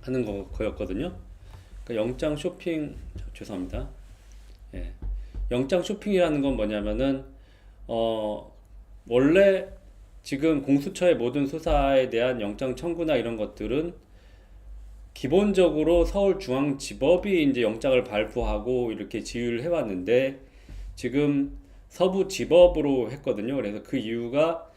하는 거였거든요. 그러니까 영장 쇼핑, 죄송합니다. 예. 영장 쇼핑이라는 건 뭐냐면은 어 원래 지금 공수처의 모든 수사에 대한 영장 청구나 이런 것들은 기본적으로 서울중앙지법이 이제 영장을 발부하고 이렇게 지휘를 해왔는데 지금 서부지법으로 했거든요. 그래서 그 이유가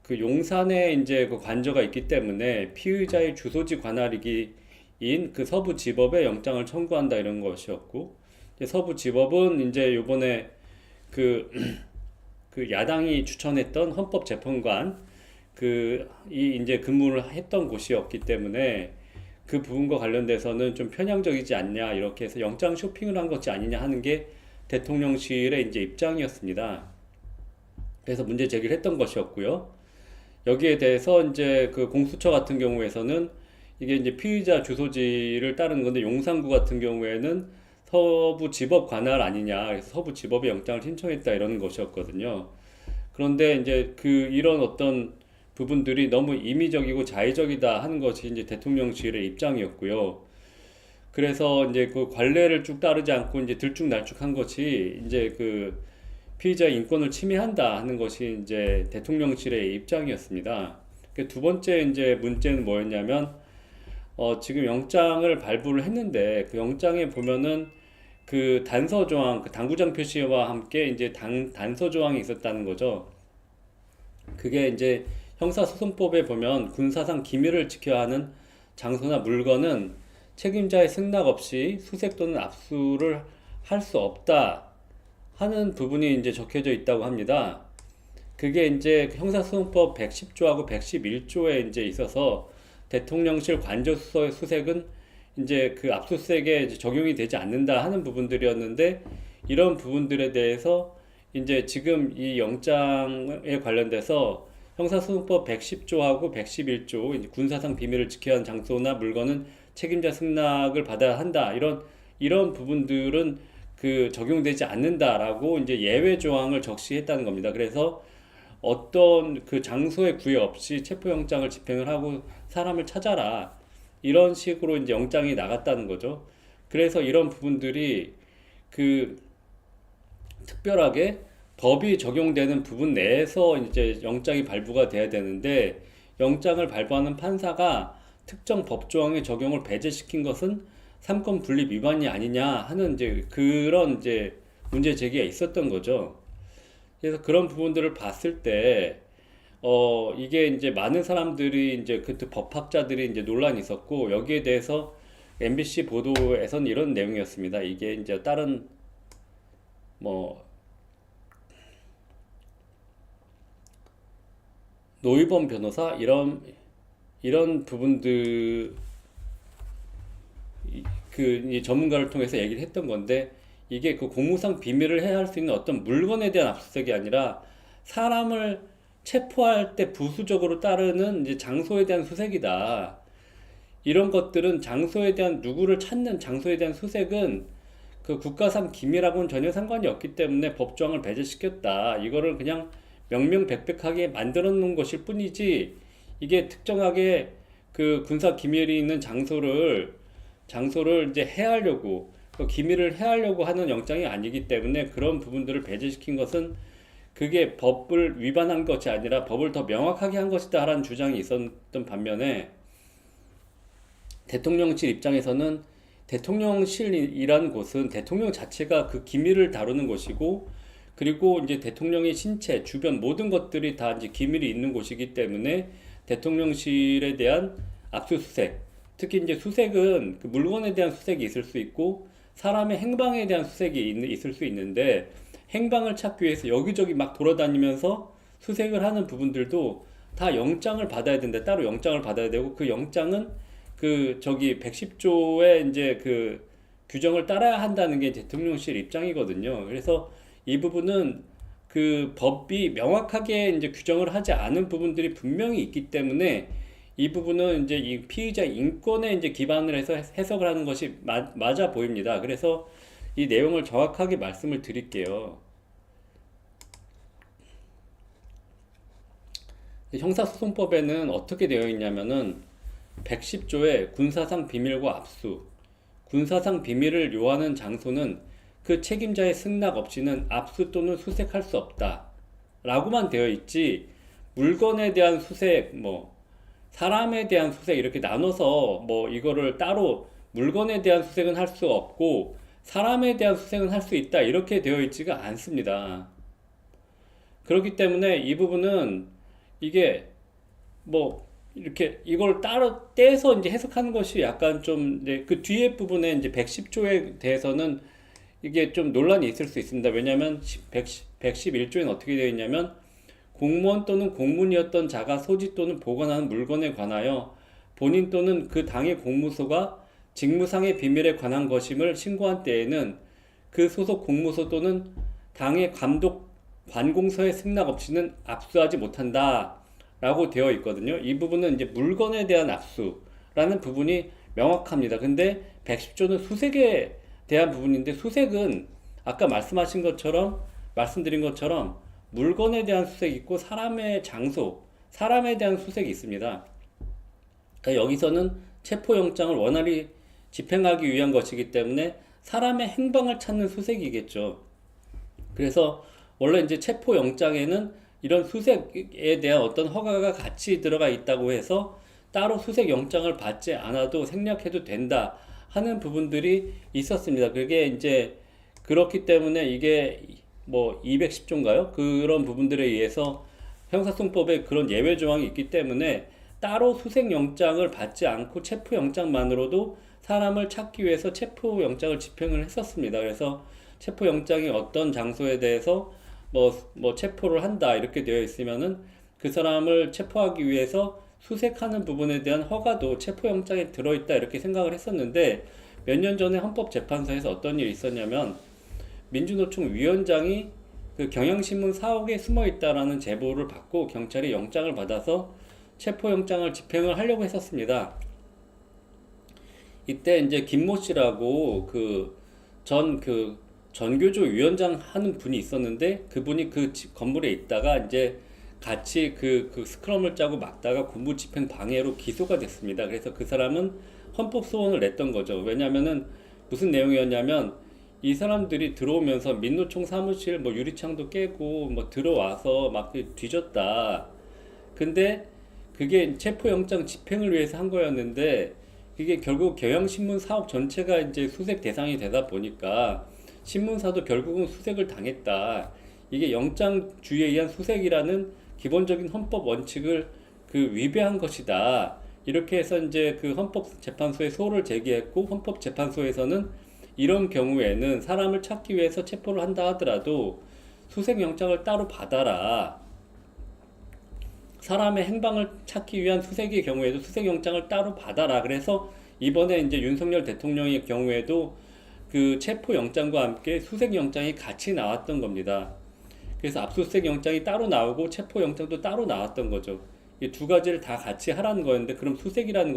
그 용산에 이제 그 관저가 있기 때문에 피의자의 주소지 관할이기인 그 서부지법에 영장을 청구한다 이런 것이었고, 이제 서부지법은 이제 요번에 그, 그 야당이 추천했던 헌법재판관 이 이제 근무를 했던 곳이었기 때문에 그 부분과 관련돼서는 좀 편향적이지 않냐 이렇게 해서 영장 쇼핑을 한 것이 아니냐 하는 게 대통령실의 이제 입장이었습니다. 그래서 문제 제기를 했던 것이었고요. 여기에 대해서 이제 그 공수처 같은 경우에서는 이게 이제 피의자 주소지를 따르는 건데 용산구 같은 경우에는 서부지법 관할 아니냐, 그래서 서부지법에 영장을 신청했다 이런 것이었거든요. 그런데 이제 그 이런 어떤 부분들이 너무 임의적이고 자의적이다 하는 것이 이제 대통령실의 입장이었고요. 그래서 이제 그 관례를 쭉 따르지 않고 이제 들쭉날쭉한 것이 이제 그 피의자의 인권을 침해한다 하는 것이 이제 대통령실의 입장이었습니다. 두 번째 이제 문제는 뭐였냐면 지금 영장을 발부를 했는데 그 영장에 보면은 그 단서 조항, 그 당구장 표시와 함께 이제 단서 조항이 있었다는 거죠. 그게 이제 형사소송법에 보면 군사상 기밀을 지켜야 하는 장소나 물건은 책임자의 승낙 없이 수색 또는 압수를 할 수 없다 하는 부분이 이제 적혀져 있다고 합니다. 그게 이제 형사소송법 110조하고 111조에 이제 있어서 대통령실 관저 수색은 이제 그 압수수색에 이제 적용이 되지 않는다 하는 부분들이었는데 이런 부분들에 대해서 이제 지금 이 영장에 관련돼서 형사소송법 110조하고 111조 이제 군사상 비밀을 지켜야 하는 장소나 물건은 책임자 승낙을 받아야 한다 이런 부분들은 그 적용되지 않는다라고 이제 예외 조항을 적시했다는 겁니다. 그래서 어떤 그 장소에 구애 없이 체포영장을 집행을 하고 사람을 찾아라 이런 식으로 이제 영장이 나갔다는 거죠. 그래서 이런 부분들이 그 특별하게 법이 적용되는 부분 내에서 이제 영장이 발부가 돼야 되는데 영장을 발부하는 판사가 특정 법조항의 적용을 배제시킨 것은 삼권 분립 위반이 아니냐 하는 이제 그런 이제 문제 제기가 있었던 거죠. 그래서 그런 부분들을 봤을 때, 이게 이제 많은 사람들이 이제 그때 법학자들이 이제 논란이 있었고, 여기에 대해서 MBC 보도에선 이런 내용이었습니다. 이게 이제 다른, 뭐, 노희범 변호사? 이런 부분들, 이 전문가를 통해서 얘기를 했던 건데, 이게 그 공무상 비밀을 해야 할 수 있는 어떤 물건에 대한 압수수색이 아니라 사람을 체포할 때 부수적으로 따르는 이제 장소에 대한 수색이다. 이런 것들은 장소에 대한 누구를 찾는 장소에 대한 수색은 그 국가상 기밀하고는 전혀 상관이 없기 때문에 법조항을 배제시켰다. 이거를 그냥 명명백백하게 만들어 놓은 것일 뿐이지 이게 특정하게 그 군사 기밀이 있는 장소를 이제 해하려고 그 기밀을 해하려고 하는 영장이 아니기 때문에 그런 부분들을 배제시킨 것은 그게 법을 위반한 것이 아니라 법을 더 명확하게 한 것이다 라는 주장이 있었던 반면에 대통령실 입장에서는 대통령실이라는 곳은 대통령 자체가 그 기밀을 다루는 곳이고 그리고 이제 대통령의 신체 주변 모든 것들이 다 이제 기밀이 있는 곳이기 때문에 대통령실에 대한 압수수색 특히 이제 수색은 그 물건에 대한 수색이 있을 수 있고 사람의 행방에 대한 수색이 있을 수 있는데 행방을 찾기 위해서 여기저기 막 돌아다니면서 수색을 하는 부분들도 다 영장을 받아야 된다. 따로 영장을 받아야 되고 그 영장은 그 저기 110조의 이제 그 규정을 따라야 한다는 게 대통령실 입장이거든요. 그래서 이 부분은 그 법이 명확하게 이제 규정을 하지 않은 부분들이 분명히 있기 때문에 이 부분은 이제 이 피의자 인권에 이제 기반을 해서 해석을 하는 것이 맞아 보입니다. 그래서 이 내용을 정확하게 말씀을 드릴게요. 형사소송법에는 어떻게 되어 있냐면은 110조의 군사상 비밀과 압수, 군사상 비밀을 요하는 장소는 그 책임자의 승낙 없이는 압수 또는 수색할 수 없다. 라고만 되어 있지, 물건에 대한 수색, 사람에 대한 수색 이렇게 나눠서 이거를 따로 물건에 대한 수색은 할 수 없고 사람에 대한 수색은 할 수 있다. 이렇게 되어 있지가 않습니다. 그렇기 때문에 이 부분은 이게 이렇게 이걸 따로 떼서 이제 해석하는 것이 약간 좀 이제 그 뒤에 부분에 이제 110조에 대해서는 이게 좀 논란이 있을 수 있습니다. 왜냐하면 111조에는 어떻게 되어 있냐면 공무원 또는 공문이었던 자가 소지 또는 보관하는 물건에 관하여 본인 또는 그 당의 공무소가 직무상의 비밀에 관한 것임을 신고한 때에는 그 소속 공무소 또는 당의 감독 관공서의 승낙 없이는 압수하지 못한다 라고 되어 있거든요. 이 부분은 이제 물건에 대한 압수라는 부분이 명확합니다. 근데 110조는 수색에 대한 부분인데, 수색은 아까 말씀드린 것처럼 물건에 대한 수색이 있고 사람의 장소, 사람에 대한 수색이 있습니다. 그러니까 여기서는 체포영장을 원활히 집행하기 위한 것이기 때문에 사람의 행방을 찾는 수색이겠죠. 그래서 원래 이제 체포영장에는 이런 수색에 대한 어떤 허가가 같이 들어가 있다고 해서 따로 수색영장을 받지 않아도 생략해도 된다 하는 부분들이 있었습니다. 그게 이제 그렇기 때문에 이게 210조인가요? 그런 부분들에 의해서 형사소송법에 그런 예외 조항이 있기 때문에 따로 수색영장을 받지 않고 체포영장만으로도 사람을 찾기 위해서 체포영장을 집행을 했었습니다. 그래서 체포영장이 어떤 장소에 대해서 체포를 한다 이렇게 되어 있으면은 그 사람을 체포하기 위해서 수색하는 부분에 대한 허가도 체포영장에 들어있다 이렇게 생각을 했었는데, 몇 년 전에 헌법재판소에서 어떤 일이 있었냐면 민주노총 위원장이 그 경향신문 사옥에 숨어 있다라는 제보를 받고 경찰이 영장을 받아서 체포영장을 집행을 하려고 했었습니다. 이때 이제 김모 씨라고 전교조 위원장 하는 분이 있었는데, 그분이 그 건물에 있다가 이제 같이 그 스크럼을 짜고 막다가 공무집행 방해로 기소가 됐습니다. 그래서 그 사람은 헌법 소원을 냈던 거죠. 왜냐면은 무슨 내용이었냐면, 이 사람들이 들어오면서 민노총 사무실 유리창도 깨고 들어와서 막 뒤졌다. 근데 그게 체포영장 집행을 위해서 한 거였는데, 그게 결국 경향신문 사업 전체가 이제 수색 대상이 되다 보니까 신문사도 결국은 수색을 당했다. 이게 영장주의에 의한 수색이라는 기본적인 헌법 원칙을 위배한 것이다. 이렇게 해서 이제 그 헌법재판소에 소를 제기했고, 헌법재판소에서는 이런 경우에는 사람을 찾기 위해서 체포를 한다 하더라도 수색영장을 따로 받아라. 사람의 행방을 찾기 위한 수색의 경우에도 수색영장을 따로 받아라. 그래서 이번에 이제 윤석열 대통령의 경우에도 그 체포영장과 함께 수색영장이 같이 나왔던 겁니다. 그래서 압수수색 영장이 따로 나오고 체포영장도 따로 나왔던 거죠. 이 두 가지를 다 같이 하라는 거였는데, 그럼 수색이라는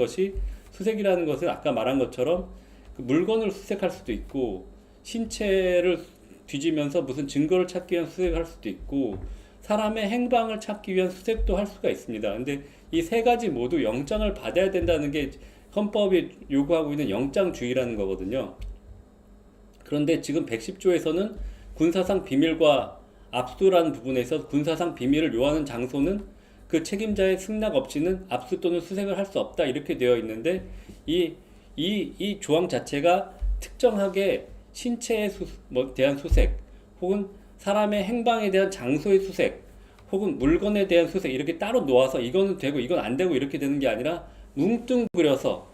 것은 아까 말한 것처럼 그 물건을 수색할 수도 있고, 신체를 뒤지면서 무슨 증거를 찾기 위한 수색을 할 수도 있고, 사람의 행방을 찾기 위한 수색도 할 수가 있습니다. 근데 이 세 가지 모두 영장을 받아야 된다는 게 헌법이 요구하고 있는 영장주의라는 거거든요. 그런데 지금 110조에서는 군사상 비밀과 압수라는 부분에서 군사상 비밀을 요하는 장소는 그 책임자의 승낙 없이는 압수 또는 수색을 할 수 없다 이렇게 되어 있는데, 이 조항 자체가 특정하게 신체에 대한 수색, 혹은 사람의 행방에 대한 장소의 수색, 혹은 물건에 대한 수색 이렇게 따로 놓아서 이거는 되고 이건 안 되고 이렇게 되는 게 아니라 뭉뚱그려서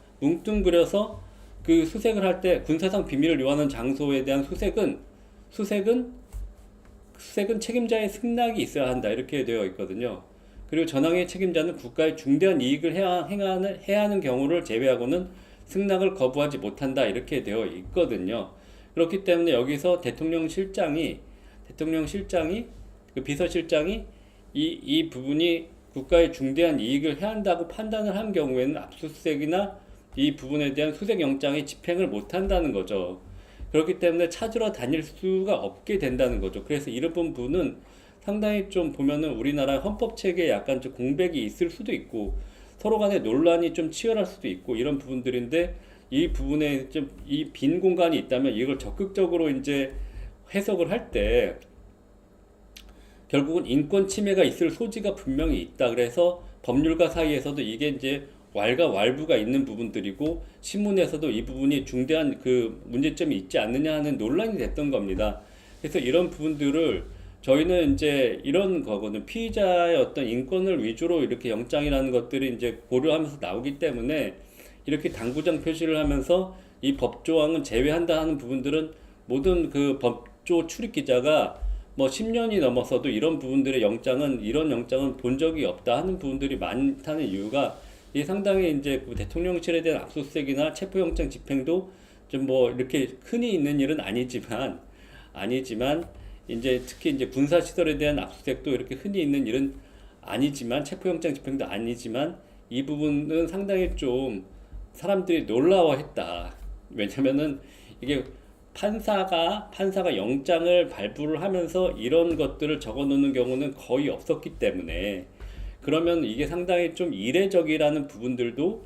그 수색을 할 때 군사상 비밀을 요하는 장소에 대한 수색은 책임자의 승낙이 있어야 한다 이렇게 되어 있거든요. 그리고 전항의 책임자는 국가의 중대한 이익을 해야 하는 경우를 제외하고는 승낙을 거부하지 못한다 이렇게 되어 있거든요. 그렇기 때문에 여기서 대통령실장이 그 비서실장이 이 부분이 국가의 중대한 이익을 해야 한다고 판단을 한 경우에는 압수수색이나 이 부분에 대한 수색영장이 집행을 못한다는 거죠. 그렇기 때문에 찾으러 다닐 수가 없게 된다는 거죠. 그래서 이런 부분은 상당히 좀 보면은 우리나라 헌법 체계에 약간 좀 공백이 있을 수도 있고, 서로 간에 논란이 좀 치열할 수도 있고 이런 부분들인데 이 부분에 좀 이 빈 공간이 있다면 이걸 적극적으로 이제 해석을 할 때 결국은 인권 침해가 있을 소지가 분명히 있다. 그래서 법률가 사이에서도 이게 이제 왈가왈부가 있는 부분들이고 신문에서도 이 부분이 중대한 그 문제점이 있지 않느냐 하는 논란이 됐던 겁니다. 그래서 이런 부분들을 저희는 이제 이런 거거든. 피의자의 어떤 인권을 위주로 이렇게 영장이라는 것들이 이제 고려하면서 나오기 때문에 이렇게 당구장 표시를 하면서 이 법조항은 제외한다 하는 부분들은 모든 그 법조 출입 기자가 뭐 10년이 넘어서도 이런 부분들의 영장은 이런 영장은 본 적이 없다 하는 부분들이 많다는 이유가 이 상당히 이제 그 대통령실에 대한 압수수색이나 체포영장 집행도 좀 뭐 이렇게 흔히 있는 일은 아니지만 이제 특히 이제 군사시설에 대한 압수수색도 이렇게 흔히 있는 일은 아니지만 체포영장 집행도 아니지만 이 부분은 상당히 좀 사람들이 놀라워했다. 왜냐면은 이게 판사가 영장을 발부를 하면서 이런 것들을 적어 놓는 경우는 거의 없었기 때문에 그러면 이게 상당히 좀 이례적이라는 부분들도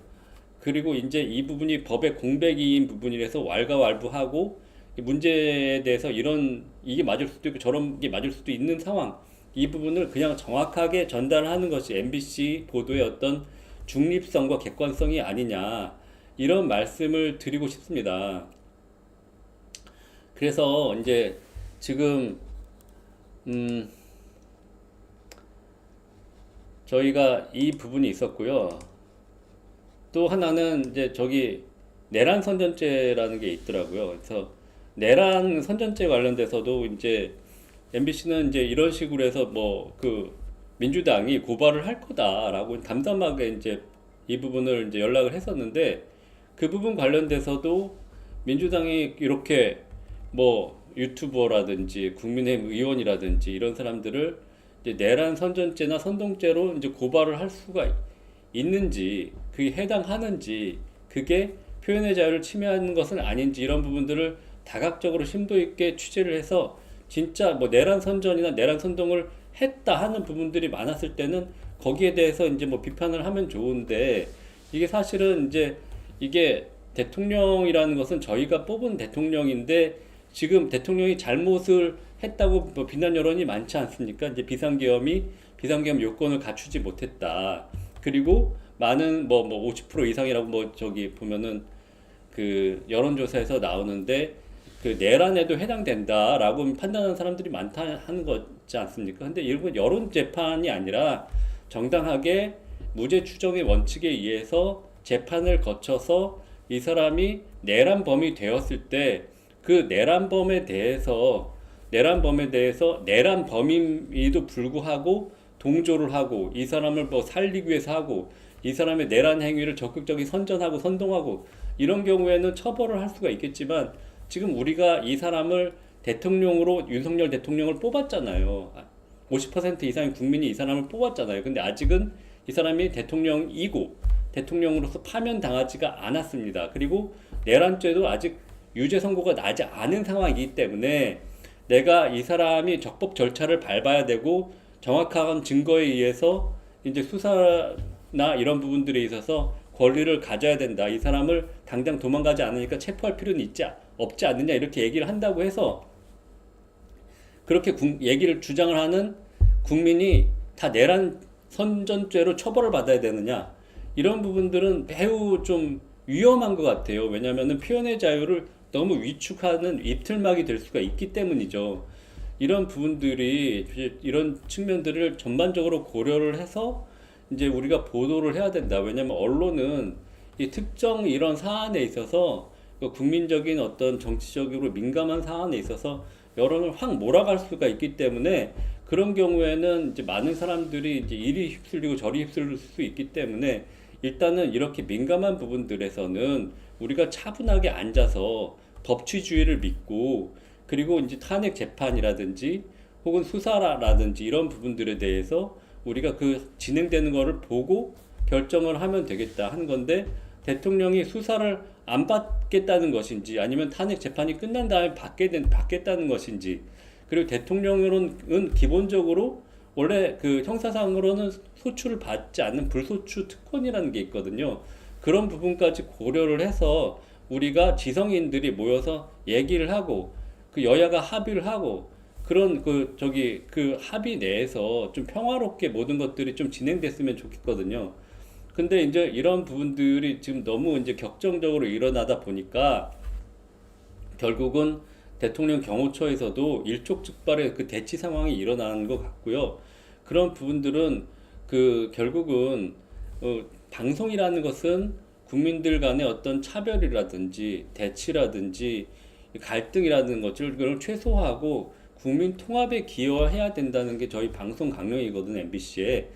그리고 이제 이 부분이 법의 공백인 부분이라서 왈가왈부하고 문제에 대해서 이런 이게 맞을 수도 있고 저런 게 맞을 수도 있는 상황 이 부분을 그냥 정확하게 전달하는 것이 MBC 보도의 어떤 중립성과 객관성이 아니냐 이런 말씀을 드리고 싶습니다. 그래서 이제 지금 저희가 이 부분이 있었고요. 또 하나는 이제 저기 내란 선전죄라는 게 있더라고요. 그래서 내란 선전죄 관련돼서도 이제 MBC는 이제 이런 식으로 해서 뭐 그 민주당이 고발을 할 거다라고 담담하게 이제 이 부분을 이제 연락을 했었는데 그 부분 관련돼서도 민주당이 이렇게 뭐 유튜버라든지 국민의힘 의원이라든지 이런 사람들을 이제 내란 선전죄나 선동죄로 이제 고발을 할 수가 있는지 그게 해당하는지 그게 표현의 자유를 침해하는 것은 아닌지 이런 부분들을 다각적으로 심도 있게 취재를 해서 진짜 뭐 내란 선전이나 내란 선동을 했다 하는 부분들이 많았을 때는 거기에 대해서 이제 뭐 비판을 하면 좋은데 이게 사실은 이제 이게 대통령이라는 것은 저희가 뽑은 대통령인데 지금 대통령이 잘못을 했다고 뭐 비난 여론이 많지 않습니까? 이제 비상계엄 요건을 갖추지 못했다. 그리고 많은 뭐 50% 이상이라고 뭐 저기 보면은 그 여론조사에서 나오는데 그 내란에도 해당된다라고 판단하는 사람들이 많다 하는 거지 않습니까? 근데 이건 여론 재판이 아니라 정당하게 무죄 추정의 원칙에 의해서 재판을 거쳐서 이 사람이 내란범이 되었을 때 그 내란범에 대해서 내란범임에도 불구하고 동조를 하고 이 사람을 뭐 살리기 위해서 하고 이 사람의 내란 행위를 적극적인 선전하고 선동하고 이런 경우에는 처벌을 할 수가 있겠지만 지금 우리가 이 사람을 대통령으로 윤석열 대통령을 뽑았잖아요. 50% 이상의 국민이 이 사람을 뽑았잖아요. 근데 아직은 이 사람이 대통령이고 대통령으로서 파면당하지가 않았습니다. 그리고 내란죄도 아직 유죄 선고가 나지 않은 상황이기 때문에 내가 이 사람이 적법 절차를 밟아야 되고 정확한 증거에 의해서 이제 수사나 이런 부분들에 있어서 권리를 가져야 된다. 이 사람을 당장 도망가지 않으니까 체포할 필요는 없지 않느냐 이렇게 얘기를 한다고 해서 그렇게 얘기를 주장을 하는 국민이 다 내란 선전죄로 처벌을 받아야 되느냐 이런 부분들은 매우 좀 위험한 것 같아요. 왜냐하면 표현의 자유를 너무 위축하는 이틀막이 될 수가 있기 때문이죠. 이런 부분들이 이런 측면들을 전반적으로 고려를 해서 이제 우리가 보도를 해야 된다. 왜냐하면 언론은 이 특정 이런 사안에 있어서 국민적인 어떤 정치적으로 민감한 사안에 있어서 여론을 확 몰아갈 수가 있기 때문에 그런 경우에는 이제 많은 사람들이 이제 이리 휩쓸리고 저리 휩쓸릴 수 있기 때문에 일단은 이렇게 민감한 부분들에서는 우리가 차분하게 앉아서 법치주의를 믿고 그리고 이제 탄핵 재판이라든지 혹은 수사라든지 이런 부분들에 대해서 우리가 그 진행되는 거를 보고 결정을 하면 되겠다 하는 건데 대통령이 수사를 안 받겠다는 것인지 아니면 탄핵 재판이 끝난 다음에 받겠다는 것인지 그리고 대통령은 기본적으로 원래 그 형사상으로는 소추를 받지 않는 불소추 특권이라는 게 있거든요. 그런 부분까지 고려를 해서 우리가 지성인들이 모여서 얘기를 하고 그 여야가 합의를 하고 그런 그 합의 내에서 좀 평화롭게 모든 것들이 좀 진행됐으면 좋겠거든요. 근데 이제 이런 부분들이 지금 너무 이제 격정적으로 일어나다 보니까 결국은 대통령 경호처에서도 일촉즉발의 그 대치 상황이 일어나는 것 같고요. 그런 부분들은 그 결국은 방송이라는 것은 국민들 간의 어떤 차별이라든지 대치라든지 갈등이라는 것들을 최소화하고 국민 통합에 기여해야 된다는 게 저희 방송 강령이거든요, MBC에.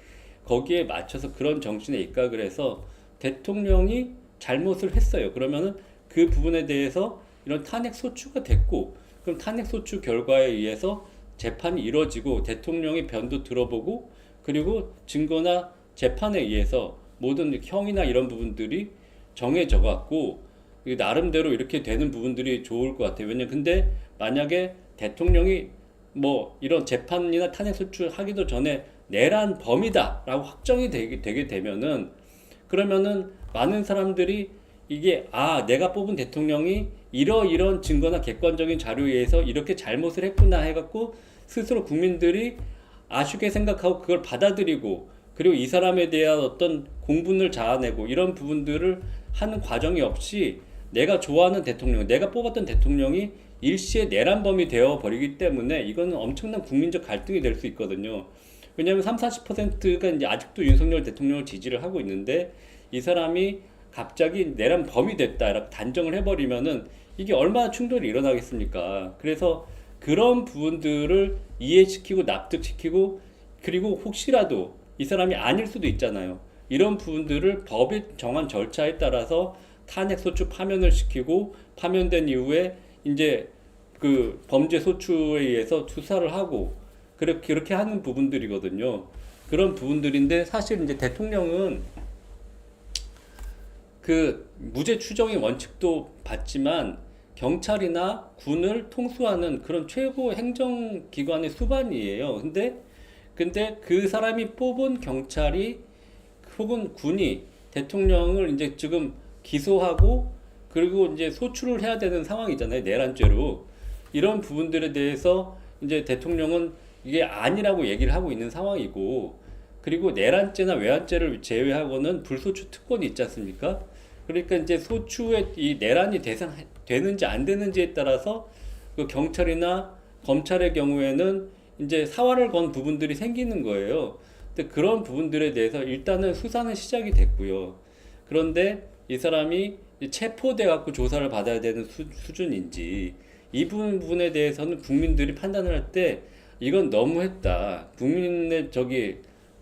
거기에 맞춰서 그런 정신에 입각을 해서 대통령이 잘못을 했어요. 그러면은 그 부분에 대해서 이런 탄핵 소추가 됐고, 그럼 탄핵 소추 결과에 의해서 재판이 이루어지고 대통령의 변도 들어보고 그리고 증거나 재판에 의해서 모든 형이나 이런 부분들이 정해져 갖고 나름대로 이렇게 되는 부분들이 좋을 것 같아요. 왜냐 근데 만약에 대통령이 뭐 이런 재판이나 탄핵 소추하기도 전에 내란 범이다라고 확정이 되게 되면은 그러면은 많은 사람들이 이게 내가 뽑은 대통령이 이런 증거나 객관적인 자료에 의해서 이렇게 잘못을 했구나 해갖고 스스로 국민들이 아쉽게 생각하고 그걸 받아들이고 그리고 이 사람에 대한 어떤 공분을 자아내고 이런 부분들을 하는 과정이 없이 내가 좋아하는 대통령, 내가 뽑았던 대통령이 일시에 내란범이 되어 버리기 때문에 이거는 엄청난 국민적 갈등이 될 수 있거든요. 왜냐하면 3, 40%가 이제 아직도 윤석열 대통령을 지지를 하고 있는데 이 사람이 갑자기 내란범이 됐다 이렇게 단정을 해버리면은 이게 얼마나 충돌이 일어나겠습니까? 그래서 그런 부분들을 이해시키고 납득시키고 그리고 혹시라도 이 사람이 아닐 수도 있잖아요. 이런 부분들을 법이 정한 절차에 따라서 탄핵소추 파면을 시키고 파면된 이후에 이제 그 범죄 소추에 의해서 수사를 하고 그렇게 하는 부분들이거든요. 그런 부분들인데 사실 이제 대통령은 그 무죄 추정의 원칙도 받지만 경찰이나 군을 통수하는 그런 최고 행정기관의 수반이에요. 근데 그 사람이 뽑은 경찰이 혹은 군이 대통령을 이제 지금 기소하고 그리고 이제 소출을 해야 되는 상황이잖아요. 내란죄로. 이런 부분들에 대해서 이제 대통령은 이게 아니라고 얘기를 하고 있는 상황이고 그리고 내란죄나 외환죄를 제외하고는 불소추 특권이 있지 않습니까? 그러니까 이제 소추의 이 내란이 되는지 안 되는지에 따라서 그 경찰이나 검찰의 경우에는 이제 사활을 건 부분들이 생기는 거예요. 근데 그런 부분들에 대해서 일단은 수사는 시작이 됐고요. 그런데 이 사람이 체포돼 갖고 조사를 받아야 되는 수준인지 이 부분에 대해서는 국민들이 판단을 할 때 이건 너무했다. 국민의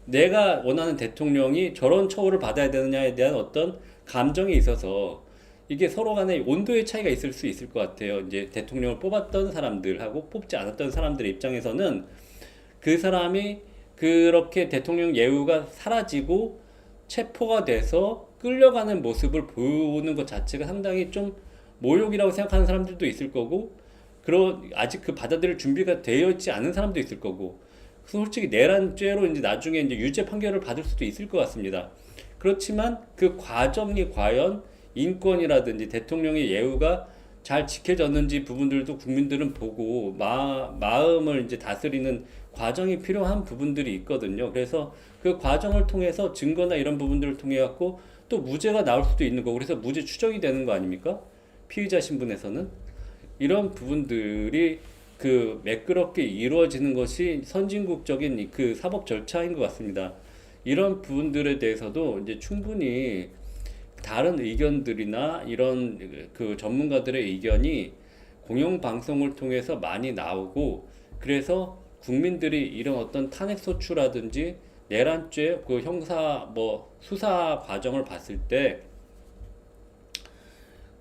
내가 원하는 대통령이 저런 처우를 받아야 되느냐에 대한 어떤 감정이 있어서 이게 서로 간에 온도의 차이가 있을 수 있을 것 같아요. 이제 대통령을 뽑았던 사람들하고 뽑지 않았던 사람들의 입장에서는 그 사람이 그렇게 대통령 예우가 사라지고 체포가 돼서 끌려가는 모습을 보는 것 자체가 상당히 좀 모욕이라고 생각하는 사람들도 있을 거고, 아직 그 받아들일 준비가 되어 있지 않은 사람도 있을 거고, 솔직히 내란죄로 이제 나중에 이제 유죄 판결을 받을 수도 있을 것 같습니다. 그렇지만 그 과정이 과연 인권이라든지 대통령의 예우가 잘 지켜졌는지 부분들도 국민들은 보고 마음을 이제 다스리는 과정이 필요한 부분들이 있거든요. 그래서 그 과정을 통해서 증거나 이런 부분들을 통해 갖고 또 무죄가 나올 수도 있는 거고 그래서 무죄 추정이 되는 거 아닙니까? 피의자 신분에서는 이런 부분들이 그 매끄럽게 이루어지는 것이 선진국적인 그 사법 절차인 것 같습니다. 이런 부분들에 대해서도 이제 충분히 다른 의견들이나 이런 그 전문가들의 의견이 공영방송을 통해서 많이 나오고 그래서 국민들이 이런 어떤 탄핵소추라든지 내란죄 그 형사 수사 과정을 봤을 때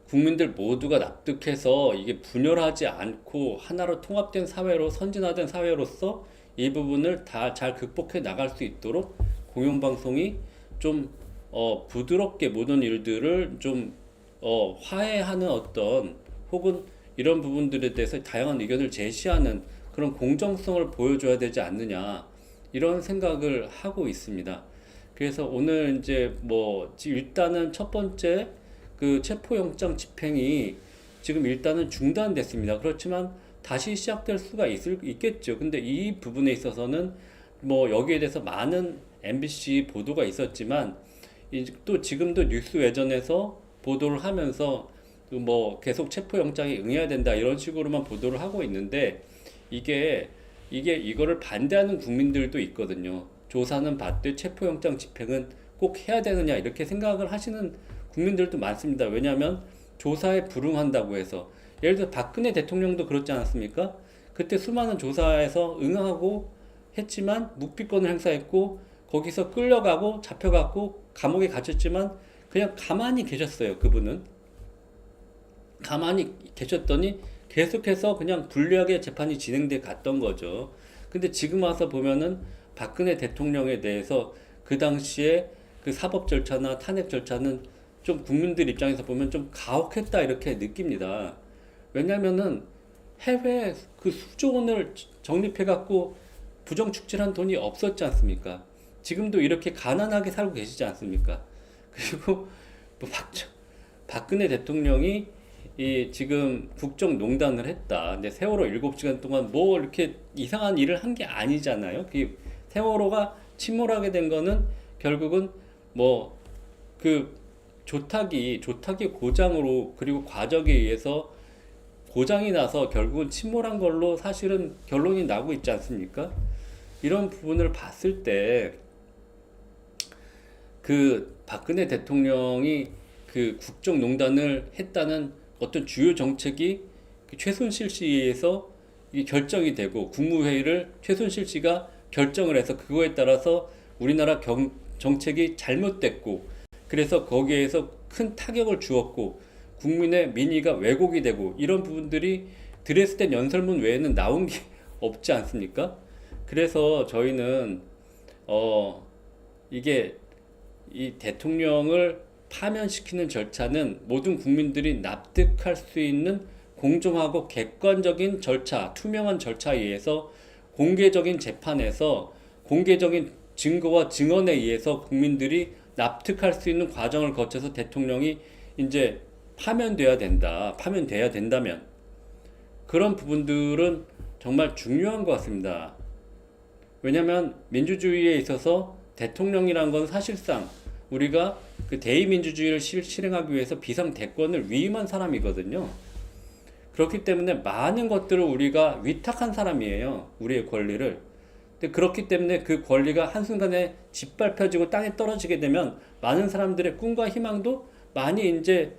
국민들 모두가 납득해서 이게 분열하지 않고 하나로 통합된 사회로 선진화된 사회로서 이 부분을 다 잘 극복해 나갈 수 있도록 공영방송이 좀 부드럽게 모든 일들을 좀 화해하는 어떤 혹은 이런 부분들에 대해서 다양한 의견을 제시하는 그런 공정성을 보여줘야 되지 않느냐 이런 생각을 하고 있습니다. 그래서 오늘 이제 뭐 일단은 첫 번째 그 체포영장 집행이 지금 일단은 중단됐습니다. 그렇지만 다시 시작될 수가 있겠죠. 근데 이 부분에 있어서는 뭐 여기에 대해서 많은 MBC 보도가 있었지만 또 지금도 뉴스 외전에서 보도를 하면서 뭐 계속 체포영장에 응해야 된다 이런 식으로만 보도를 하고 있는데 이거를 반대하는 국민들도 있거든요. 조사는 받되 체포영장 집행은 꼭 해야 되느냐 이렇게 생각을 하시는 국민들도 많습니다. 왜냐하면 조사에 불응한다고 해서 예를 들어 박근혜 대통령도 그렇지 않았습니까? 그때 수많은 조사에서 응하고 했지만 묵비권을 행사했고 거기서 끌려가고 잡혀갔고 감옥에 갇혔지만 그냥 가만히 계셨어요. 그분은 가만히 계셨더니 계속해서 그냥 불리하게 재판이 진행돼 갔던 거죠. 근데 지금 와서 보면은 박근혜 대통령에 대해서 그 당시에 그 사법 절차나 탄핵 절차는 좀 국민들 입장에서 보면 좀 가혹했다 이렇게 느낍니다. 왜냐면은 해외 그 수조 원을 적립해갖고 부정축제한 돈이 없었지 않습니까? 지금도 이렇게 가난하게 살고 계시지 않습니까? 그리고 뭐 박근혜 대통령이 이 지금 국정농단을 했다. 근데 세월호 7시간 동안 뭐 이렇게 이상한 일을 한 게 아니잖아요. 그 세월호가 침몰하게 된 거는 결국은 뭐 그 조타기 고장으로 그리고 과적에 의해서 고장이 나서 결국은 침몰한 걸로 사실은 결론이 나고 있지 않습니까? 이런 부분을 봤을 때 그 박근혜 대통령이 그 국정농단을 했다는 어떤 주요 정책이 그 최순실 씨에 의해서 결정이 되고 국무회의를 최순실 씨가 결정을 해서 그거에 따라서 우리나라 정책이 잘못됐고 그래서 거기에서 큰 타격을 주었고 국민의 민의가 왜곡이 되고 이런 부분들이 드레스덴 연설문 외에는 나온 게 없지 않습니까? 그래서 저희는 이게 이 대통령을 파면시키는 절차는 모든 국민들이 납득할 수 있는 공정하고 객관적인 절차, 투명한 절차에 의해서 공개적인 재판에서 공개적인 증거와 증언에 의해서 국민들이 납득할 수 있는 과정을 거쳐서 대통령이 이제 파면돼야 된다면 그런 부분들은 정말 중요한 것 같습니다. 왜냐하면 민주주의에 있어서 대통령이란 건 사실상 우리가 그 대의민주주의를 실행하기 위해서 비상대권을 위임한 사람이거든요. 그렇기 때문에 많은 것들을 우리가 위탁한 사람이에요. 우리의 권리를. 근데 그렇기 때문에 그 권리가 한순간에 짓밟혀지고 땅에 떨어지게 되면 많은 사람들의 꿈과 희망도 많이 이제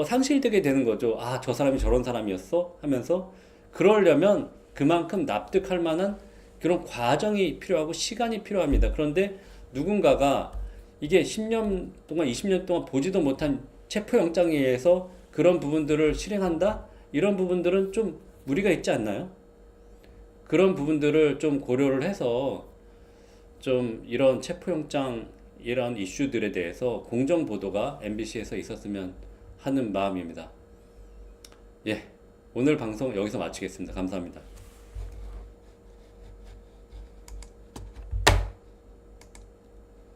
상실되게 되는 거죠. 아, 저 사람이 저런 사람이었어? 하면서 그러려면 그만큼 납득할 만한 그런 과정이 필요하고 시간이 필요합니다. 그런데 누군가가 이게 10년 동안 20년 동안 보지도 못한 체포영장에 의해서 그런 부분들을 실행한다? 이런 부분들은 좀 무리가 있지 않나요? 그런 부분들을 좀 고려를 해서 좀 이런 체포영장 이런 이슈들에 대해서 공정 보도가 MBC에서 있었으면 하는 마음입니다. 예, 오늘 방송 여기서 마치겠습니다. 감사합니다.